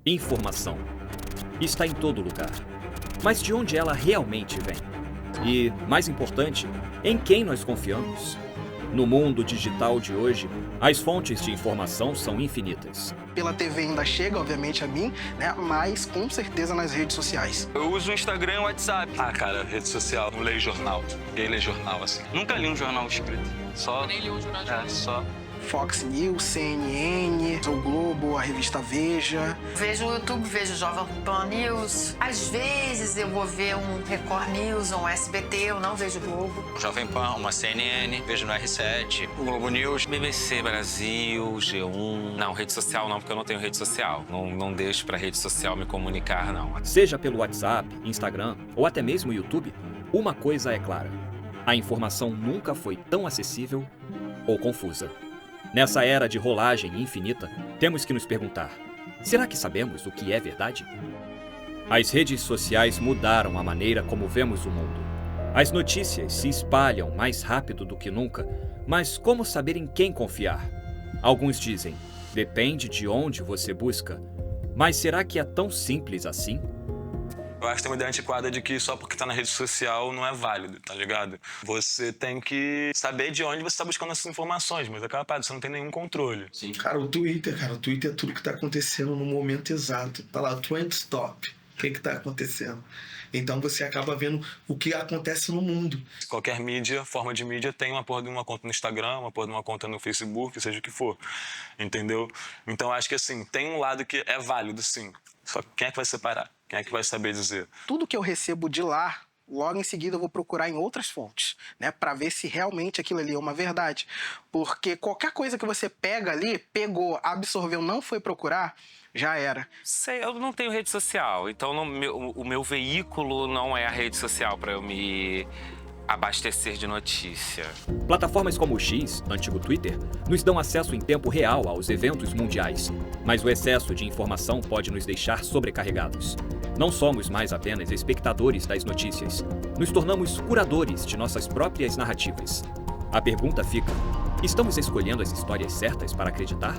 Informação. Está em todo lugar. Mas de onde ela realmente vem? E, mais importante, em quem nós confiamos? No mundo digital de hoje, as fontes de informação são infinitas. Pela TV ainda chega, obviamente, a mim, né? Mas com certeza nas redes sociais. Eu uso o Instagram e o WhatsApp. Ah, cara, rede social, não leio jornal. Ninguém lê jornal assim. Nunca li um jornal escrito. Só. Nem li um jornal de Só. Fox News, CNN, o Globo, a revista Veja. Vejo o YouTube, vejo Jovem Pan News. Às vezes eu vou ver um Record News ou um SBT, eu não vejo Globo. Jovem Pan, uma CNN, vejo no R7, o Globo News. BBC Brasil, G1... Não, rede social não, porque eu não tenho rede social. Não deixo pra rede social me comunicar, não. Seja pelo WhatsApp, Instagram ou até mesmo YouTube, uma coisa é clara: a informação nunca foi tão acessível ou confusa. Nessa era de rolagem infinita, temos que nos perguntar: será que sabemos o que é verdade? As redes sociais mudaram a maneira como vemos o mundo. As notícias se espalham mais rápido do que nunca, mas como saber em quem confiar? Alguns dizem: depende de onde você busca. Mas será que é tão simples assim? Eu acho que tem uma ideia antiquada de que só porque tá na rede social não é válido, tá ligado? Você tem que saber de onde você tá buscando essas informações, mas aquela parada, você não tem nenhum controle. Sim. Cara, o Twitter é tudo que tá acontecendo no momento exato. Tá lá, Trend Stop. O que tá acontecendo? Então você acaba vendo o que acontece no mundo. Qualquer mídia, forma de mídia, tem uma porra de uma conta no Instagram, uma porra de uma conta no Facebook, seja o que for, entendeu? Então acho que assim, tem um lado que é válido, sim. Só que quem é que vai separar? Quem é que vai saber dizer? Tudo que eu recebo de lá, logo em seguida eu vou procurar em outras fontes, né? Para ver se realmente aquilo ali é uma verdade. Porque qualquer coisa que você pega ali, pegou, absorveu, não foi procurar, já era. Sei, eu não tenho rede social, então o meu veículo não é a rede social para eu me abastecer de notícia. Plataformas como o X, antigo Twitter, nos dão acesso em tempo real aos eventos mundiais. Mas o excesso de informação pode nos deixar sobrecarregados. Não somos mais apenas espectadores das notícias. Nos tornamos curadores de nossas próprias narrativas. A pergunta fica: estamos escolhendo as histórias certas para acreditar?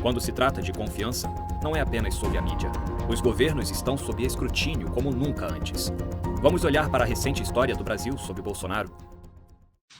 Quando se trata de confiança, não é apenas sobre a mídia. Os governos estão sob escrutínio como nunca antes. Vamos olhar para a recente história do Brasil sob Bolsonaro?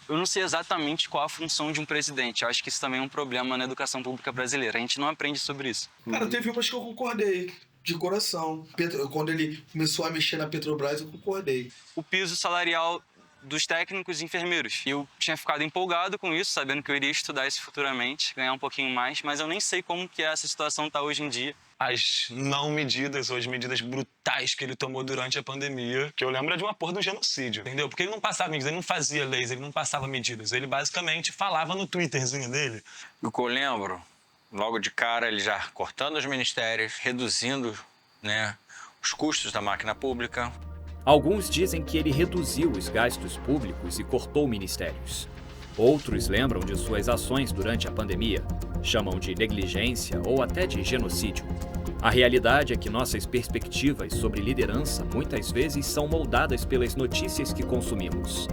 Eu não sei exatamente qual a função de um presidente. Eu acho que isso também é um problema na educação pública brasileira. A gente não aprende sobre isso. Cara, teve umas que eu concordei, de coração. Quando ele começou a mexer na Petrobras, eu concordei. O piso salarial dos técnicos e enfermeiros. Eu tinha ficado empolgado com isso, sabendo que eu iria estudar isso futuramente, ganhar um pouquinho mais, mas eu nem sei como que essa situação está hoje em dia. As não medidas ou as medidas brutais que ele tomou durante a pandemia, que eu lembro é de uma porra de um genocídio, entendeu? Porque ele não passava medidas, ele não fazia leis, ele não passava medidas, ele basicamente falava no Twitterzinho dele. O que eu lembro, logo de cara, ele já cortando os ministérios, reduzindo, né, os custos da máquina pública. Alguns dizem que ele reduziu os gastos públicos e cortou ministérios. Outros lembram de suas ações durante a pandemia, chamam de negligência ou até de genocídio. A realidade é que nossas perspectivas sobre liderança muitas vezes são moldadas pelas notícias que consumimos.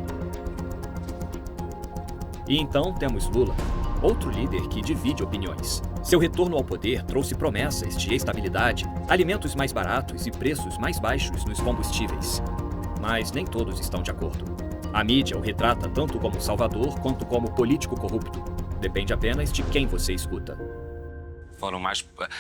E então temos Lula, outro líder que divide opiniões. Seu retorno ao poder trouxe promessas de estabilidade, alimentos mais baratos e preços mais baixos nos combustíveis. Mas nem todos estão de acordo. A mídia o retrata tanto como salvador quanto como político corrupto. Depende apenas de quem você escuta.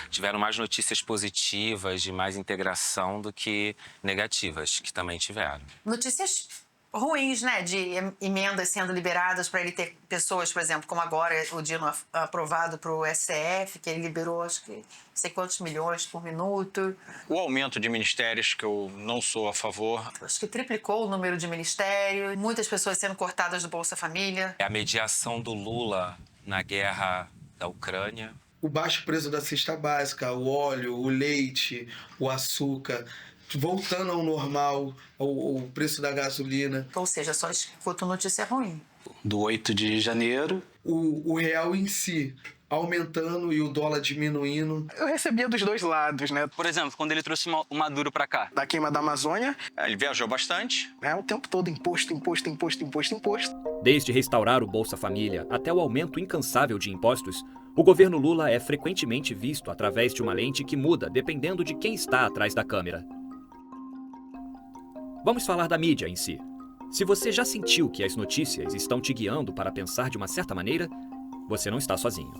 Tiveram mais notícias positivas, de mais integração do que negativas, que também tiveram. Notícias ruins, né? De emendas sendo liberadas para ele ter pessoas, por exemplo, como agora o Dino aprovado para o STF, que ele liberou, acho que não sei quantos milhões por minuto. O aumento de ministérios, que eu não sou a favor. Acho que triplicou o número de ministérios, muitas pessoas sendo cortadas do Bolsa Família. A mediação do Lula na guerra da Ucrânia. O baixo preço da cesta básica, o óleo, o leite, o açúcar, voltando ao normal, o preço da gasolina. Ou seja, só escuto notícia ruim. Do 8 de janeiro. O real em si aumentando e o dólar diminuindo. Eu recebia dos dois lados, né? Por exemplo, quando ele trouxe o Maduro para cá. Da queima da Amazônia. Ele viajou bastante. O tempo todo imposto, imposto, imposto, imposto, imposto. Desde restaurar o Bolsa Família até o aumento incansável de impostos, O governo Lula é frequentemente visto através de uma lente que muda dependendo de quem está atrás da câmera. Vamos falar da mídia em si. Se você já sentiu que as notícias estão te guiando para pensar de uma certa maneira, você não está sozinho.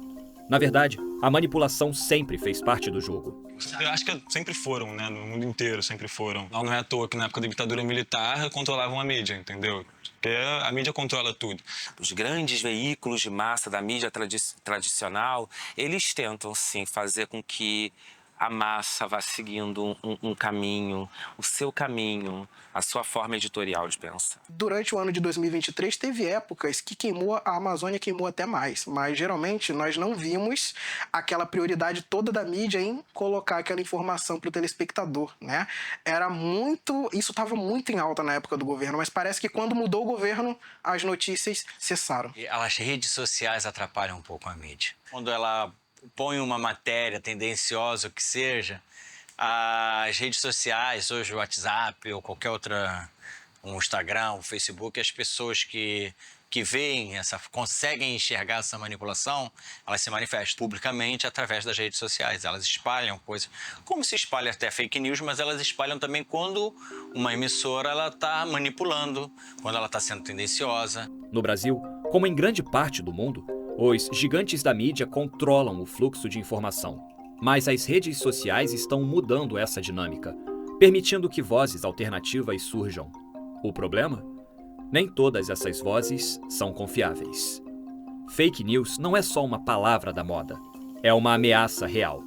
Na verdade, a manipulação sempre fez parte do jogo. Eu acho que sempre foram, né? No mundo inteiro sempre foram. Não é à toa que na época da ditadura militar controlavam a mídia, entendeu? Porque a mídia controla tudo. Os grandes veículos de massa da mídia tradicional, eles tentam, sim, fazer com que a massa vá seguindo um caminho, o seu caminho, a sua forma editorial de pensar. Durante o ano de 2023, teve épocas que queimou, a Amazônia queimou até mais, mas geralmente nós não vimos aquela prioridade toda da mídia em colocar aquela informação para o telespectador, né? Isso estava muito em alta na época do governo, mas parece que quando mudou o governo, as notícias cessaram. As redes sociais atrapalham um pouco a mídia. Quando ela põe uma matéria tendenciosa, o que seja, as redes sociais, hoje o WhatsApp ou qualquer outra, um Instagram, um Facebook, as pessoas que veem, conseguem enxergar essa manipulação, elas se manifestam publicamente através das redes sociais. Elas espalham coisas, como se espalha até fake news, mas elas espalham também quando uma emissora está manipulando, quando ela está sendo tendenciosa. No Brasil, como em grande parte do mundo, os gigantes da mídia controlam o fluxo de informação. Mas as redes sociais estão mudando essa dinâmica, permitindo que vozes alternativas surjam. O problema? Nem todas essas vozes são confiáveis. Fake news não é só uma palavra da moda, é uma ameaça real.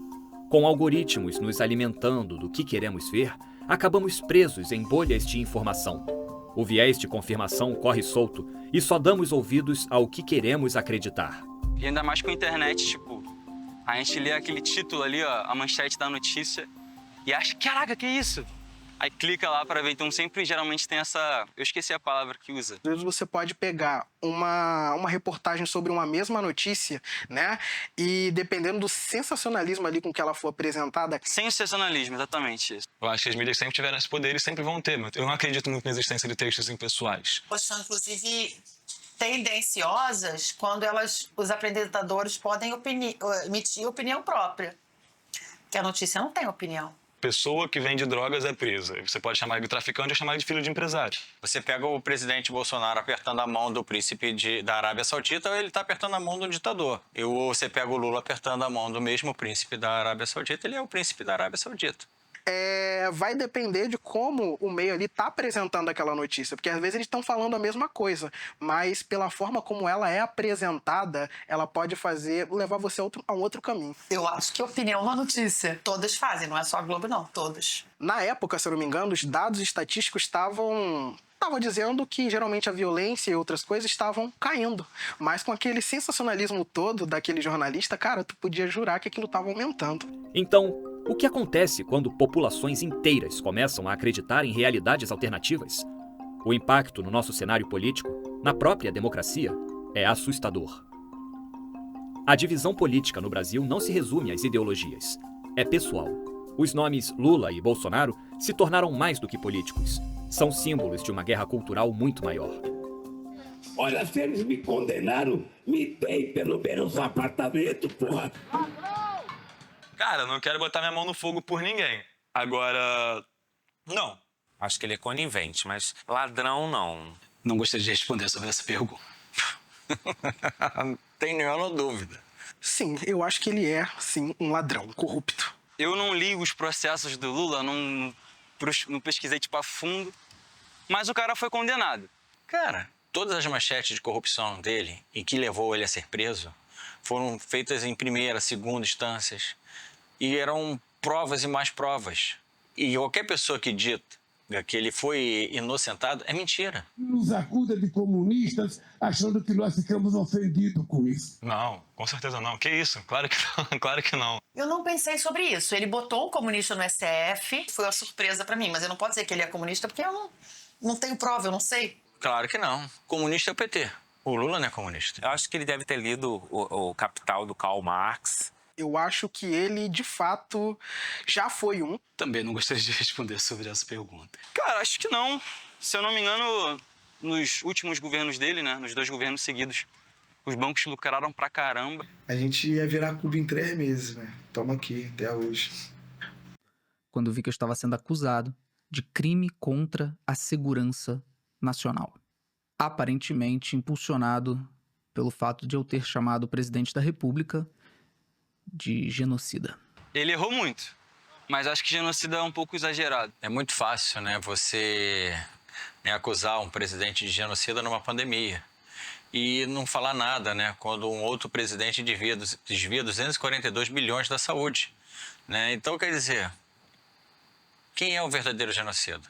Com algoritmos nos alimentando do que queremos ver, acabamos presos em bolhas de informação. O viés de confirmação corre solto e só damos ouvidos ao que queremos acreditar. E ainda mais com a internet, tipo, a gente lê aquele título ali, ó, a manchete da notícia, e acha, caraca, que isso? Aí clica lá para ver, então sempre geralmente tem essa... Eu esqueci a palavra que usa. Às vezes você pode pegar uma reportagem sobre uma mesma notícia, né? E dependendo do sensacionalismo ali com que ela for apresentada... Sensacionalismo, exatamente isso. Eu acho que as mídias sempre tiveram esse poder e sempre vão ter, mas eu não acredito muito na existência de textos impessoais. São, inclusive, tendenciosas quando os apresentadores podem emitir opinião própria. Que a notícia não tem opinião. Pessoa que vende drogas é presa. Você pode chamar ele de traficante ou chamar ele de filho de empresário. Você pega o presidente Bolsonaro apertando a mão do príncipe da Arábia Saudita, ou ele está apertando a mão do ditador. Ou você pega o Lula apertando a mão do mesmo príncipe da Arábia Saudita, ele é o príncipe da Arábia Saudita. Vai depender de como o meio ali está apresentando aquela notícia, porque às vezes eles estão falando a mesma coisa, mas pela forma como ela é apresentada, ela pode levar você a um outro caminho. Eu acho que opinião é uma notícia. Todas fazem, não é só a Globo, não. Todas. Na época, se eu não me engano, os dados estatísticos estavam dizendo que geralmente a violência e outras coisas estavam caindo. Mas com aquele sensacionalismo todo daquele jornalista, cara, tu podia jurar que aquilo estava aumentando. Então, o que acontece quando populações inteiras começam a acreditar em realidades alternativas? O impacto no nosso cenário político, na própria democracia, é assustador. A divisão política no Brasil não se resume às ideologias. É pessoal. Os nomes Lula e Bolsonaro se tornaram mais do que políticos. São símbolos de uma guerra cultural muito maior. Olha, se eles me condenaram, me deem pelo menos um apartamento, porra. Cara, eu não quero botar minha mão no fogo por ninguém. Agora, não. Acho que ele é conivente, mas ladrão não. Não gostaria de responder sobre essa pergunta. Não tem nenhuma dúvida. Sim, eu acho que ele é, sim, um ladrão, corrupto. Eu não li os processos do Lula, não pesquisei tipo a fundo, mas o cara foi condenado. Cara, todas as manchetes de corrupção dele e que levou ele a ser preso foram feitas em primeira, segunda instâncias e eram provas e mais provas. E qualquer pessoa que dita que ele foi inocentado é mentira. Nos acusa de comunistas achando que nós ficamos ofendidos com isso. Não, com certeza não. Que isso? Claro que não. Claro que não. Eu não pensei sobre isso. Ele botou um comunista no STF, foi uma surpresa pra mim, mas eu não posso dizer que ele é comunista porque eu não tenho prova, eu não sei. Claro que não. Comunista é o PT. O Lula não é comunista. Eu acho que ele deve ter lido o Capital do Karl Marx. Eu acho que ele, de fato, já foi um. Também não gostaria de responder sobre essa pergunta. Cara, acho que não. Se eu não me engano, nos últimos governos dele, né, nos 2 governos seguidos, Os bancos lucraram pra caramba. A gente ia virar clube em 3 meses, né? Tamo aqui até hoje. Quando vi que eu estava sendo acusado de crime contra a segurança nacional. Aparentemente impulsionado pelo fato de eu ter chamado o presidente da República de genocida. Ele errou muito, mas acho que genocida é um pouco exagerado. É muito fácil, né, você acusar um presidente de genocida numa pandemia e não falar nada, né, quando um outro presidente desvia 242 bilhões da saúde, né? Então, quer dizer, quem é o verdadeiro genocida?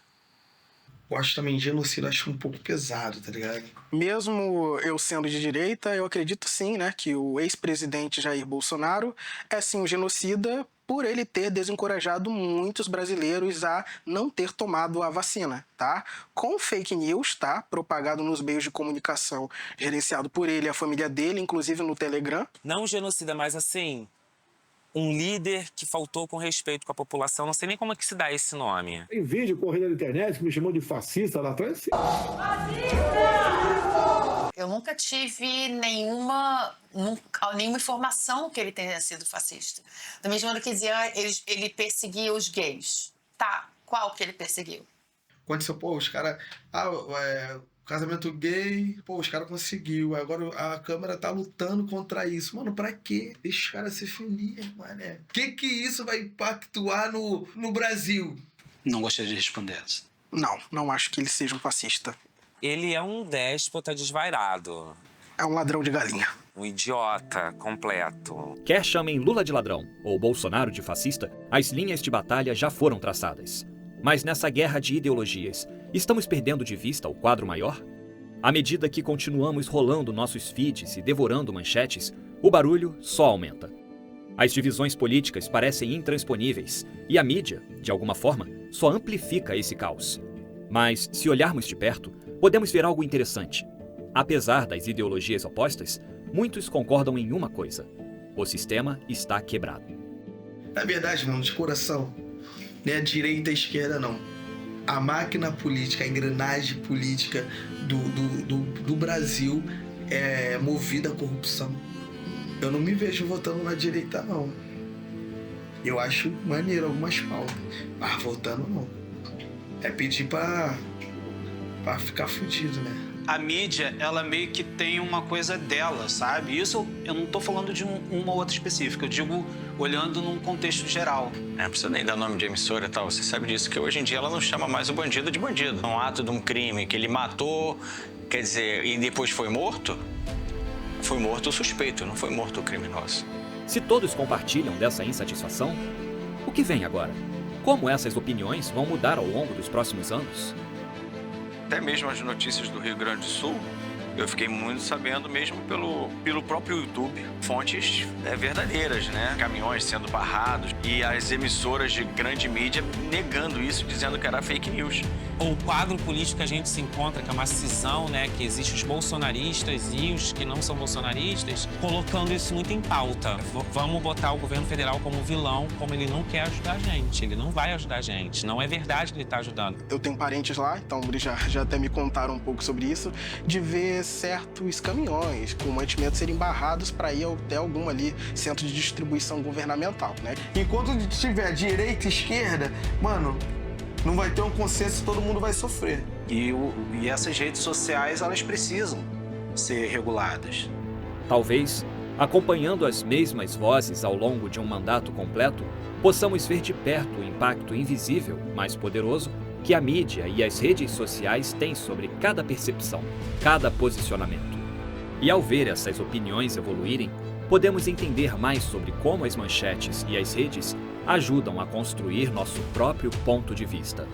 Eu acho também genocídio, acho um pouco pesado, tá ligado? Mesmo eu sendo de direita, eu acredito sim, né, que o ex-presidente Jair Bolsonaro é sim um genocida por ele ter desencorajado muitos brasileiros a não ter tomado a vacina, tá? Com fake news, tá? Propagado nos meios de comunicação, gerenciado por ele e a família dele, inclusive no Telegram. Não genocida, mas assim, um líder que faltou com respeito com a população. Não sei nem como é que se dá esse nome. Tem vídeo correndo na internet que me chamou de fascista lá atrás. Eu nunca tive nenhuma informação que ele tenha sido fascista. Da mesma maneira que dizia, ele perseguia os gays. Tá, qual que ele perseguiu? Aconteceu, pô, os caras... casamento gay, pô, os caras conseguiu. Agora a Câmara tá lutando contra isso. Mano, pra quê? Deixa os caras se feliz, mané. O que isso vai impactuar no Brasil? Não gostaria de responder essa. Não acho que ele seja um fascista. Ele é um déspota desvairado. É um ladrão de galinha. Um idiota completo. Quer chamem Lula de ladrão ou Bolsonaro de fascista, as linhas de batalha já foram traçadas. Mas nessa guerra de ideologias, estamos perdendo de vista o quadro maior? À medida que continuamos rolando nossos feeds e devorando manchetes, o barulho só aumenta. As divisões políticas parecem intransponíveis e a mídia, de alguma forma, só amplifica esse caos. Mas, se olharmos de perto, podemos ver algo interessante. Apesar das ideologias opostas, muitos concordam em uma coisa: o sistema está quebrado. Na verdade, mano, de coração, não é direita e esquerda, não. A máquina política, a engrenagem política do Brasil é movida à corrupção. Eu não me vejo votando na direita, não. Eu acho maneiro algumas pautas, mas votando não. É pedir pra ficar fudido, né? A mídia, ela meio que tem uma coisa dela, sabe? Isso eu não tô falando de uma ou outra específica, eu digo olhando num contexto geral. Não precisa nem dar nome de emissora e tal, você sabe disso, que hoje em dia ela não chama mais o bandido de bandido. Um ato de um crime que ele matou, quer dizer, e depois foi morto o suspeito, não foi morto o criminoso. Se todos compartilham dessa insatisfação, o que vem agora? Como essas opiniões vão mudar ao longo dos próximos anos? Até mesmo as notícias do Rio Grande do Sul, eu fiquei muito sabendo mesmo pelo próprio YouTube. Fontes verdadeiras, né? Caminhões sendo barrados e as emissoras de grande mídia negando isso, dizendo que era fake news. O quadro político que a gente se encontra, que é uma cisão, né? Que existe os bolsonaristas e os que não são bolsonaristas, colocando isso muito em pauta. Vamos botar o governo federal como vilão, como ele não quer ajudar a gente. Ele não vai ajudar a gente. Não é verdade que ele está ajudando. Eu tenho parentes lá, então eles já até me contaram um pouco sobre isso, de ver certos caminhões com mantimentos serem barrados para ir até algum ali centro de distribuição governamental, né? Enquanto tiver direita e esquerda, mano, não vai ter um consenso e todo mundo vai sofrer. E essas redes sociais, elas precisam ser reguladas. Talvez, acompanhando as mesmas vozes ao longo de um mandato completo, possamos ver de perto o impacto invisível, mas poderoso, que a mídia e as redes sociais têm sobre cada percepção, cada posicionamento. E ao ver essas opiniões evoluírem, podemos entender mais sobre como as manchetes e as redes ajudam a construir nosso próprio ponto de vista.